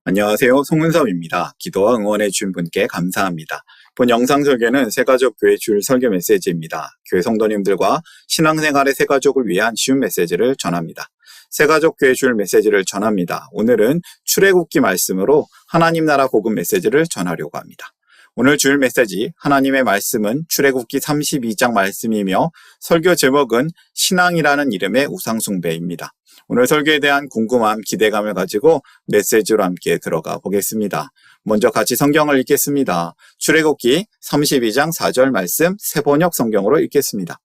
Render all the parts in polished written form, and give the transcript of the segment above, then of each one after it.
안녕하세요. 송은섭입니다. 기도와 응원해 주신 분께 감사합니다. 본 영상 설교는 새가족교회 주일 설교 메시지입니다. 교회 성도님들과 신앙생활의 새가족을 위한 쉬운 메시지를 전합니다. 새가족교회 주일 메시지를 전합니다. 오늘은 출애굽기 말씀으로 하나님 나라 복음 메시지를 전하려고 합니다. 오늘 주일 메시지 하나님의 말씀은 출애굽기 32장 말씀이며 설교 제목은 신앙이라는 이름의 우상숭배입니다. 오늘 설교에 대한 궁금함, 기대감을 가지고 메시지로 함께 들어가 보겠습니다. 먼저 같이 성경을 읽겠습니다. 출애굽기 32장 4절 말씀 새번역 성경으로 읽겠습니다.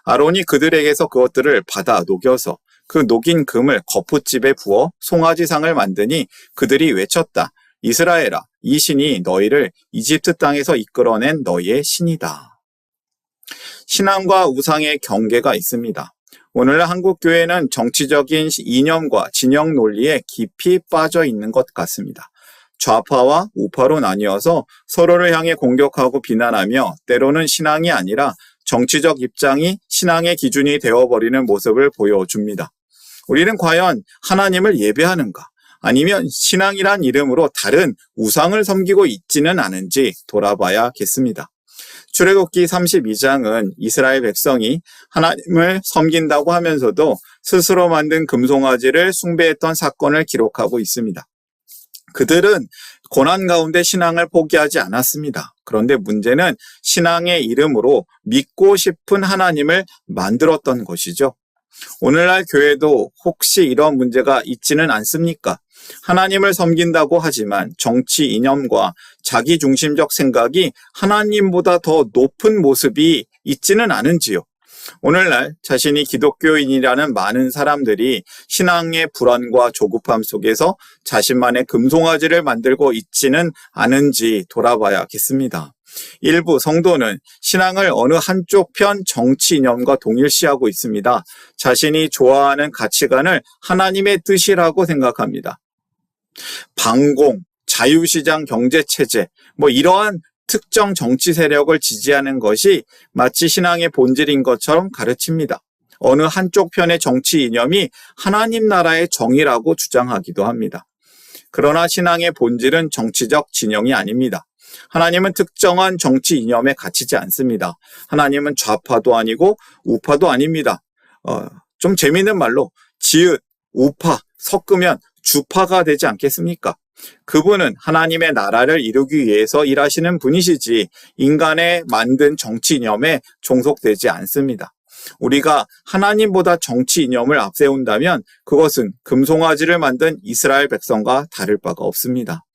아론이 그들에게서 그것들을 받아 녹여서 그 녹인 금을 거푸집에 부어 송아지상을 만드니 그들이 외쳤다. 이스라엘아, 이 신이 너희를 이집트 땅에서 이끌어낸 너희의 신이다. 신앙과 우상의 경계가 있습니다. 오늘날 한국교회는 정치적인 이념과 진영 논리에 깊이 빠져 있는 것 같습니다. 좌파와 우파로 나뉘어서 서로를 향해 공격하고 비난하며 때로는 신앙이 아니라 정치적 입장이 신앙의 기준이 되어버리는 모습을 보여줍니다. 우리는 과연 하나님을 예배하는가? 아니면 신앙이란 이름으로 다른 우상을 섬기고 있지는 않은지 돌아봐야겠습니다. 출애굽기 32장은 이스라엘 백성이 하나님을 섬긴다고 하면서도 스스로 만든 금송아지를 숭배했던 사건을 기록하고 있습니다. 그들은 고난 가운데 신앙을 포기하지 않았습니다. 그런데 문제는 신앙의 이름으로 믿고 싶은 하나님을 만들었던 것이죠. 오늘날 교회도 혹시 이런 문제가 있지는 않습니까? 하나님을 섬긴다고 하지만 정치 이념과 자기중심적 생각이 하나님보다 더 높은 모습이 있지는 않은지요. 오늘날 자신이 기독교인이라는 많은 사람들이 신앙의 불안과 조급함 속에서 자신만의 금송아지를 만들고 있지는 않은지 돌아봐야겠습니다. 일부 성도는 신앙을 어느 한쪽 편 정치 이념과 동일시하고 있습니다. 자신이 좋아하는 가치관을 하나님의 뜻이라고 생각합니다. 반공, 자유시장 경제체제, 이러한 특정 정치 세력을 지지하는 것이 마치 신앙의 본질인 것처럼 가르칩니다. 어느 한쪽 편의 정치 이념이 하나님 나라의 정의라고 주장하기도 합니다. 그러나 신앙의 본질은 정치적 진영이 아닙니다. 하나님은 특정한 정치 이념에 갇히지 않습니다. 하나님은 좌파도 아니고 우파도 아닙니다. 좀 재미있는 말로 지읒, 우파 섞으면 주파가 되지 않겠습니까? 그분은 하나님의 나라를 이루기 위해서 일하시는 분이시지 인간의 만든 정치 이념에 종속되지 않습니다. 우리가 하나님보다 정치 이념을 앞세운다면 그것은 금송아지를 만든 이스라엘 백성과 다를 바가 없습니다.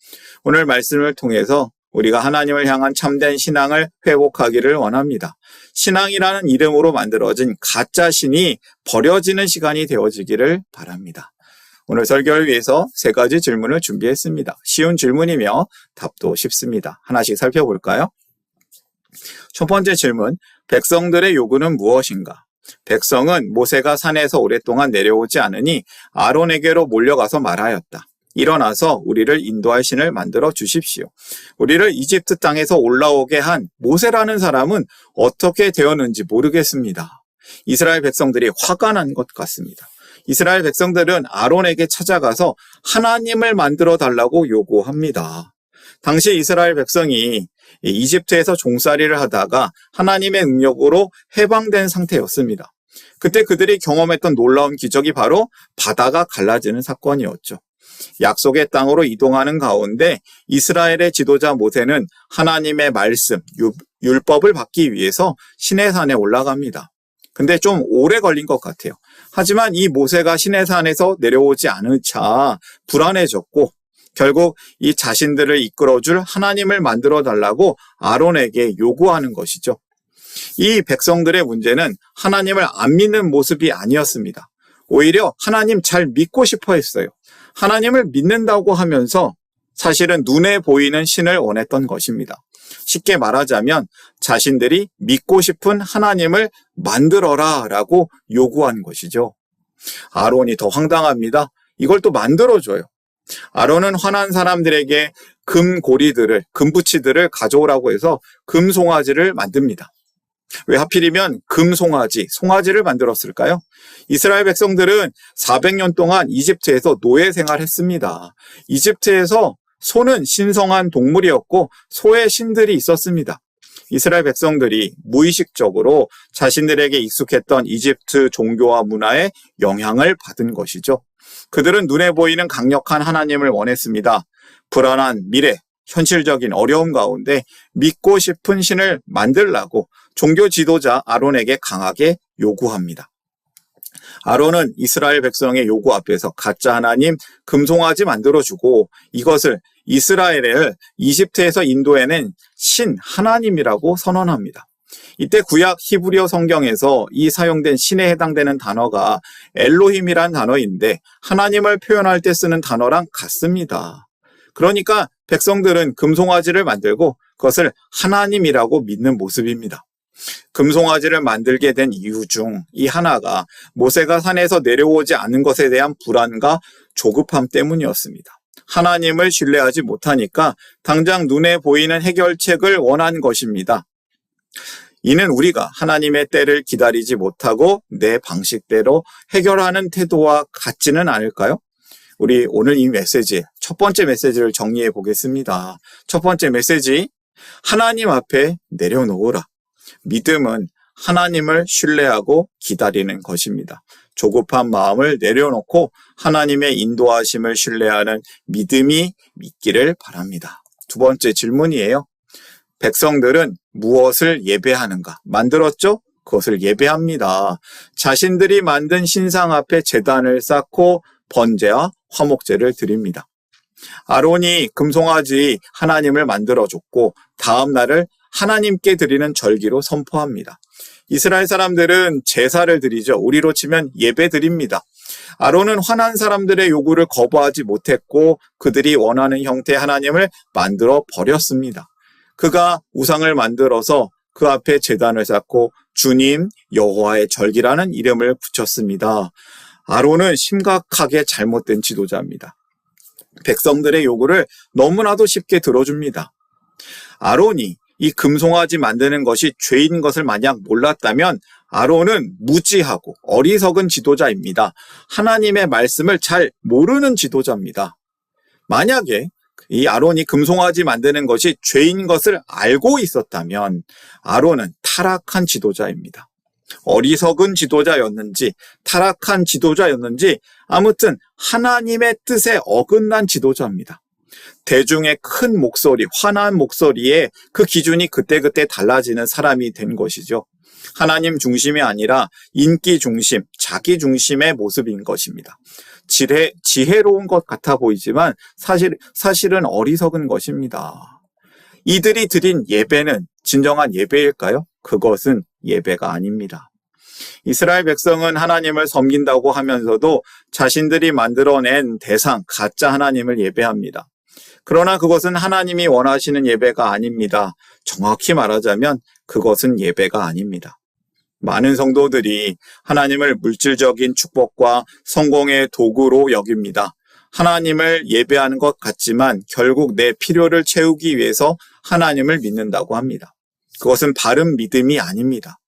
오늘 말씀을 통해서 우리가 하나님을 향한 참된 신앙을 회복하기를 원합니다. 신앙이라는 이름으로 만들어진 가짜 신이 버려지는 시간이 되어지기를 바랍니다. 오늘 설교를 위해서 3가지 질문을 준비했습니다. 쉬운 질문이며 답도 쉽습니다. 하나씩 살펴볼까요? 첫 번째 질문, 백성들의 요구는 무엇인가? 백성은 모세가 산에서 오랫동안 내려오지 않으니 아론에게로 몰려가서 말하였다. 일어나서 우리를 인도할 신을 만들어 주십시오. 우리를 이집트 땅에서 올라오게 한 모세라는 사람은 어떻게 되었는지 모르겠습니다. 이스라엘 백성들이 화가 난 것 같습니다. 이스라엘 백성들은 아론에게 찾아가서 하나님을 만들어 달라고 요구합니다. 당시 이스라엘 백성이 이집트에서 종살이를 하다가 하나님의 능력으로 해방된 상태였습니다. 그때 그들이 경험했던 놀라운 기적이 바로 바다가 갈라지는 사건이었죠. 약속의 땅으로 이동하는 가운데 이스라엘의 지도자 모세는 하나님의 말씀, 율법을 받기 위해서 시내산에 올라갑니다. 근데 좀 오래 걸린 것 같아요. 하지만 이 모세가 시내산에서 내려오지 않으자 불안해졌고 결국 이 자신들을 이끌어줄 하나님을 만들어 달라고 아론에게 요구하는 것이죠. 이 백성들의 문제는 하나님을 안 믿는 모습이 아니었습니다. 오히려 하나님 잘 믿고 싶어 했어요. 하나님을 믿는다고 하면서 사실은 눈에 보이는 신을 원했던 것입니다. 쉽게 말하자면 자신들이 믿고 싶은 하나님을 만들어라 라고 요구한 것이죠. 아론이 더 황당합니다. 이걸 또 만들어줘요. 아론은 화난 사람들에게 금고리들을, 금부치들을 가져오라고 해서 금송아지를 만듭니다. 왜 하필이면 금송아지, 송아지를 만들었을까요? 이스라엘 백성들은 400년 동안 이집트에서 노예 생활했습니다. 이집트에서 소는 신성한 동물이었고 소의 신들이 있었습니다. 이스라엘 백성들이 무의식적으로 자신들에게 익숙했던 이집트 종교와 문화에 영향을 받은 것이죠. 그들은 눈에 보이는 강력한 하나님을 원했습니다. 불안한 미래, 현실적인 어려움 가운데 믿고 싶은 신을 만들라고 종교 지도자 아론에게 강하게 요구합니다. 아론은 이스라엘 백성의 요구 앞에서 가짜 하나님 금송아지 만들어주고 이것을 이스라엘을 이집트에서 인도해낸 신 하나님이라고 선언합니다. 이때 구약 히브리어 성경에서 이 사용된 신에 해당되는 단어가 엘로힘이란 단어인데 하나님을 표현할 때 쓰는 단어랑 같습니다. 그러니까 백성들은 금송아지를 만들고 그것을 하나님이라고 믿는 모습입니다. 금송아지를 만들게 된 이유 중 이 하나가 모세가 산에서 내려오지 않은 것에 대한 불안과 조급함 때문이었습니다. 하나님을 신뢰하지 못하니까 당장 눈에 보이는 해결책을 원한 것입니다. 이는 우리가 하나님의 때를 기다리지 못하고 내 방식대로 해결하는 태도와 같지는 않을까요? 우리 오늘 이 메시지, 첫 번째 메시지를 정리해 보겠습니다. 첫 번째 메시지, 하나님 앞에 내려놓으라. 믿음은 하나님을 신뢰하고 기다리는 것입니다. 조급한 마음을 내려놓고 하나님의 인도하심을 신뢰하는 믿음이 있기를 바랍니다. 두 번째 질문이에요. 백성들은 무엇을 예배하는가? 만들었죠? 그것을 예배합니다. 자신들이 만든 신상 앞에 제단을 쌓고 번제와 화목제를 드립니다. 아론이 금송아지 하나님을 만들어줬고 다음 날을 하나님께 드리는 절기로 선포합니다. 이스라엘 사람들은 제사를 드리죠. 우리로 치면 예배 드립니다. 아론은 화난 사람들의 요구를 거부하지 못했고 그들이 원하는 형태의 하나님을 만들어 버렸습니다. 그가 우상을 만들어서 그 앞에 제단을 쌓고 주님 여호와의 절기라는 이름을 붙였습니다. 아론은 심각하게 잘못된 지도자입니다. 백성들의 요구를 너무나도 쉽게 들어줍니다. 아론이 이 금송아지 만드는 것이 죄인 것을 만약 몰랐다면 아론은 무지하고 어리석은 지도자입니다. 하나님의 말씀을 잘 모르는 지도자입니다. 만약에 이 아론이 금송아지 만드는 것이 죄인 것을 알고 있었다면 아론은 타락한 지도자입니다. 어리석은 지도자였는지 타락한 지도자였는지 아무튼 하나님의 뜻에 어긋난 지도자입니다. 대중의 큰 목소리, 화난 목소리에 그 기준이 그때그때 달라지는 사람이 된 것이죠. 하나님 중심이 아니라 인기 중심, 자기 중심의 모습인 것입니다. 지혜로운 것 같아 보이지만 사실은 어리석은 것입니다. 이들이 드린 예배는 진정한 예배일까요? 그것은 예배가 아닙니다. 이스라엘 백성은 하나님을 섬긴다고 하면서도 자신들이 만들어낸 대상, 가짜 하나님을 예배합니다. 그러나 그것은 하나님이 원하시는 예배가 아닙니다. 정확히 말하자면 그것은 예배가 아닙니다. 많은 성도들이 하나님을 물질적인 축복과 성공의 도구로 여깁니다. 하나님을 예배하는 것 같지만 결국 내 필요를 채우기 위해서 하나님을 믿는다고 합니다. 그것은 바른 믿음이 아닙니다.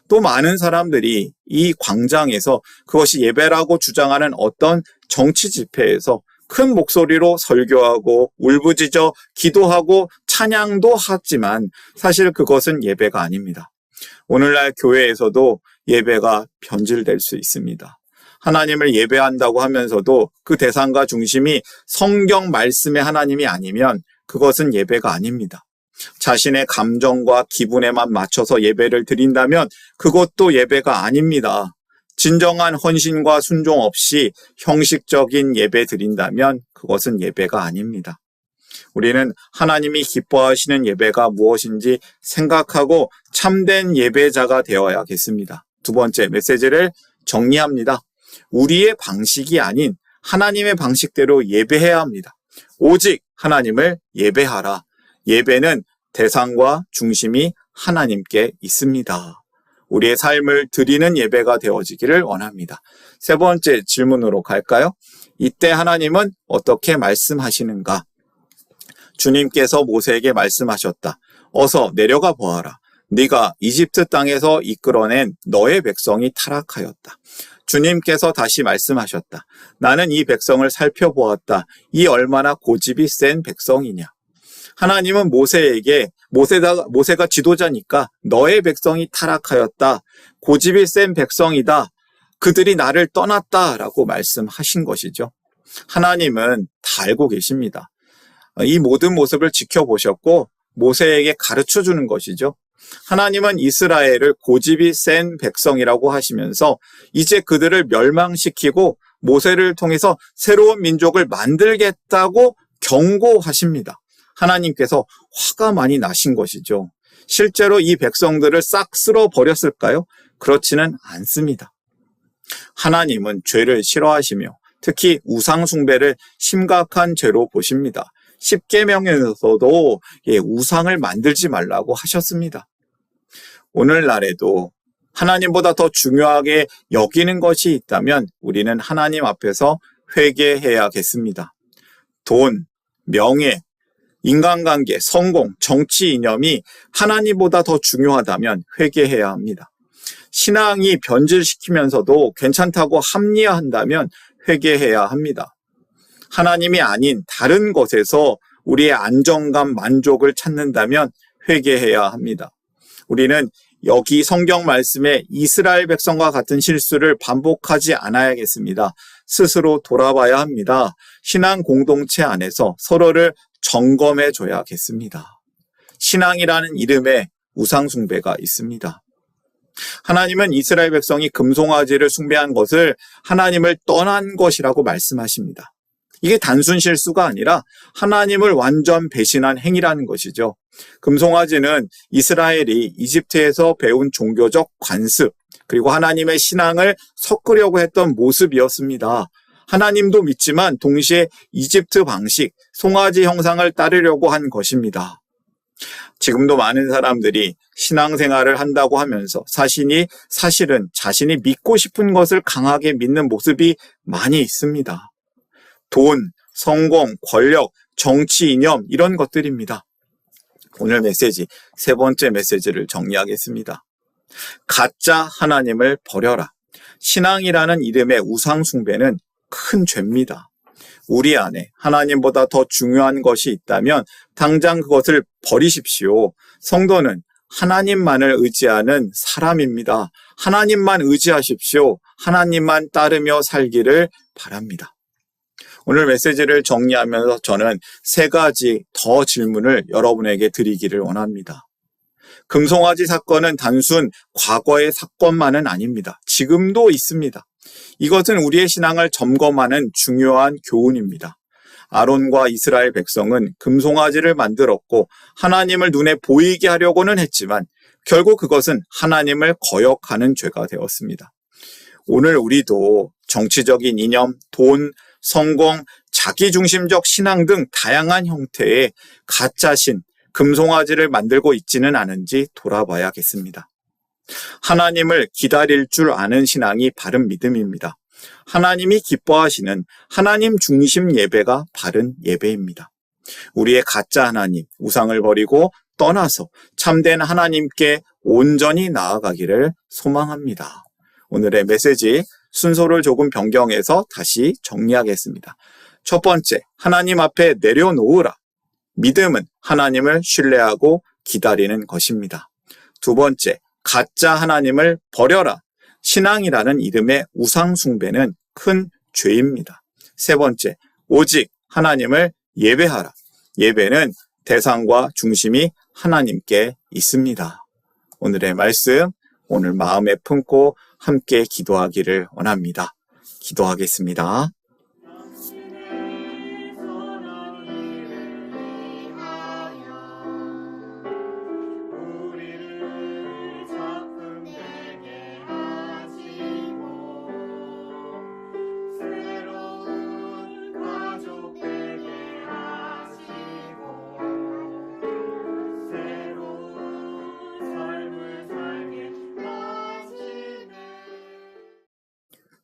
또 많은 사람들이 이 광장에서 그것이 예배라고 주장하는 어떤 정치 집회에서 큰 목소리로 설교하고 울부짖어 기도하고 찬양도 하지만 사실 그것은 예배가 아닙니다. 오늘날 교회에서도 예배가 변질될 수 있습니다. 하나님을 예배한다고 하면서도 그 대상과 중심이 성경 말씀의 하나님이 아니면 그것은 예배가 아닙니다. 자신의 감정과 기분에만 맞춰서 예배를 드린다면 그것도 예배가 아닙니다. 진정한 헌신과 순종 없이 형식적인 예배 드린다면 그것은 예배가 아닙니다. 우리는 하나님이 기뻐하시는 예배가 무엇인지 생각하고 참된 예배자가 되어야겠습니다. 두 번째 메시지를 정리합니다. 우리의 방식이 아닌 하나님의 방식대로 예배해야 합니다. 오직 하나님을 예배하라. 예배는 대상과 중심이 하나님께 있습니다. 우리의 삶을 드리는 예배가 되어지기를 원합니다. 세 번째 질문으로 갈까요? 이때 하나님은 어떻게 말씀하시는가? 주님께서 모세에게 말씀하셨다. 어서 내려가 보아라. 네가 이집트 땅에서 이끌어낸 너의 백성이 타락하였다. 주님께서 다시 말씀하셨다. 나는 이 백성을 살펴보았다. 이 얼마나 고집이 센 백성이냐. 하나님은 모세가 지도자니까 너의 백성이 타락하였다. 고집이 센 백성이다. 그들이 나를 떠났다라고 말씀하신 것이죠. 하나님은 다 알고 계십니다. 이 모든 모습을 지켜보셨고 모세에게 가르쳐 주는 것이죠. 하나님은 이스라엘을 고집이 센 백성이라고 하시면서 이제 그들을 멸망시키고 모세를 통해서 새로운 민족을 만들겠다고 경고하십니다. 하나님께서 화가 많이 나신 것이죠. 실제로 이 백성들을 싹 쓸어버렸을까요? 그렇지는 않습니다. 하나님은 죄를 싫어하시며 특히 우상 숭배를 심각한 죄로 보십니다. 십계명에서도 우상을 만들지 말라고 하셨습니다. 오늘날에도 하나님보다 더 중요하게 여기는 것이 있다면 우리는 하나님 앞에서 회개해야겠습니다. 돈, 명예, 인간관계, 성공, 정치 이념이 하나님보다 더 중요하다면 회개해야 합니다. 신앙이 변질시키면서도 괜찮다고 합리화한다면 회개해야 합니다. 하나님이 아닌 다른 것에서 우리의 안정감, 만족을 찾는다면 회개해야 합니다. 우리는 여기 성경 말씀에 이스라엘 백성과 같은 실수를 반복하지 않아야겠습니다. 스스로 돌아봐야 합니다. 신앙 공동체 안에서 서로를 점검해 줘야겠습니다. 신앙이라는 이름에 우상 숭배가 있습니다. 하나님은 이스라엘 백성이 금송아지를 숭배한 것을 하나님을 떠난 것이라고 말씀하십니다. 이게 단순 실수가 아니라 하나님을 완전 배신한 행위라는 것이죠. 금송아지는 이스라엘이 이집트에서 배운 종교적 관습, 그리고 하나님의 신앙을 섞으려고 했던 모습이었습니다. 하나님도 믿지만 동시에 이집트 방식, 송아지 형상을 따르려고 한 것입니다. 지금도 많은 사람들이 신앙생활을 한다고 하면서 사실은 자신이 믿고 싶은 것을 강하게 믿는 모습이 많이 있습니다. 돈, 성공, 권력, 정치 이념 이런 것들입니다. 오늘 메시지, 세 번째 메시지를 정리하겠습니다. 가짜 하나님을 버려라. 신앙이라는 이름의 우상 숭배는 큰 죄입니다. 우리 안에 하나님보다 더 중요한 것이 있다면 당장 그것을 버리십시오. 성도는 하나님만을 의지하는 사람입니다. 하나님만 의지하십시오. 하나님만 따르며 살기를 바랍니다. 오늘 메시지를 정리하면서 저는 세 가지 더 질문을 여러분에게 드리기를 원합니다. 금송아지 사건은 단순 과거의 사건만은 아닙니다. 지금도 있습니다. 이것은 우리의 신앙을 점검하는 중요한 교훈입니다. 아론과 이스라엘 백성은 금송아지를 만들었고 하나님을 눈에 보이게 하려고는 했지만 결국 그것은 하나님을 거역하는 죄가 되었습니다. 오늘 우리도 정치적인 이념, 돈, 성공, 자기중심적 신앙 등 다양한 형태의 가짜신, 금송아지를 만들고 있지는 않은지 돌아봐야겠습니다. 하나님을 기다릴 줄 아는 신앙이 바른 믿음입니다. 하나님이 기뻐하시는 하나님 중심 예배가 바른 예배입니다. 우리의 가짜 하나님, 우상을 버리고 떠나서 참된 하나님께 온전히 나아가기를 소망합니다. 오늘의 메시지 순서를 조금 변경해서 다시 정리하겠습니다. 첫 번째, 하나님 앞에 내려놓으라. 믿음은 하나님을 신뢰하고 기다리는 것입니다. 두 번째, 가짜 하나님을 버려라. 신앙이라는 이름의 우상 숭배는 큰 죄입니다. 세 번째, 오직 하나님을 예배하라. 예배는 대상과 중심이 하나님께 있습니다. 오늘의 말씀, 오늘 마음에 품고 함께 기도하기를 원합니다. 기도하겠습니다.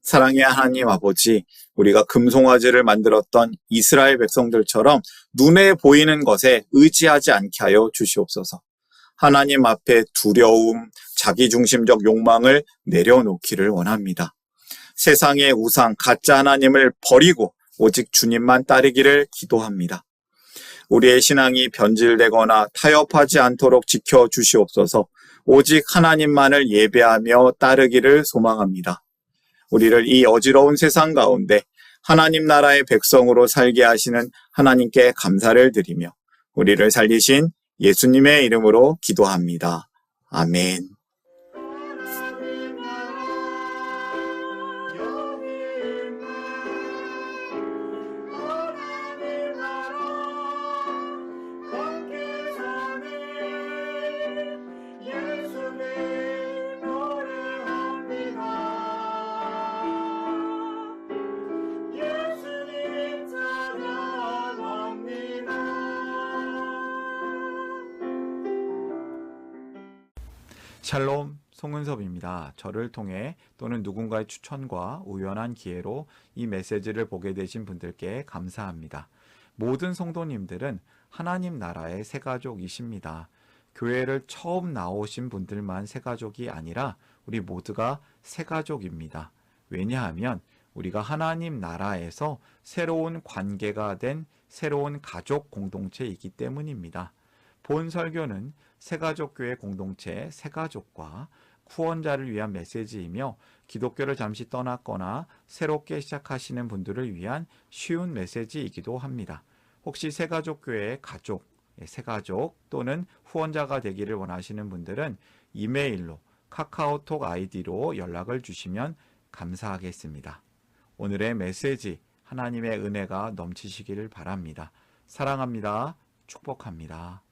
사랑의 하나님 아버지, 우리가 금송아지를 만들었던 이스라엘 백성들처럼 눈에 보이는 것에 의지하지 않게 하여 주시옵소서. 하나님 앞에 두려움, 자기중심적 욕망을 내려놓기를 원합니다. 세상의 우상, 가짜 하나님을 버리고 오직 주님만 따르기를 기도합니다. 우리의 신앙이 변질되거나 타협하지 않도록 지켜주시옵소서. 오직 하나님만을 예배하며 따르기를 소망합니다. 우리를 이 어지러운 세상 가운데 하나님 나라의 백성으로 살게 하시는 하나님께 감사를 드리며 우리를 살리신 예수님의 이름으로 기도합니다. 아멘. 샬롬, 송은섭입니다. 저를 통해 또는 누군가의 추천과 우연한 기회로 이 메시지를 보게 되신 분들께 감사합니다. 모든 성도님들은 하나님 나라의 새가족이십니다. 교회를 처음 나오신 분들만 새가족이 아니라 우리 모두가 새가족입니다. 왜냐하면 우리가 하나님 나라에서 새로운 관계가 된 새로운 가족 공동체이기 때문입니다. 본 설교는 새가족교회 공동체 새가족과 후원자를 위한 메시지이며 기독교를 잠시 떠났거나 새롭게 시작하시는 분들을 위한 쉬운 메시지이기도 합니다. 혹시 새가족교회의 가족, 새가족 또는 후원자가 되기를 원하시는 분들은 이메일로 카카오톡 아이디로 연락을 주시면 감사하겠습니다. 오늘의 메시지 하나님의 은혜가 넘치시기를 바랍니다. 사랑합니다. 축복합니다.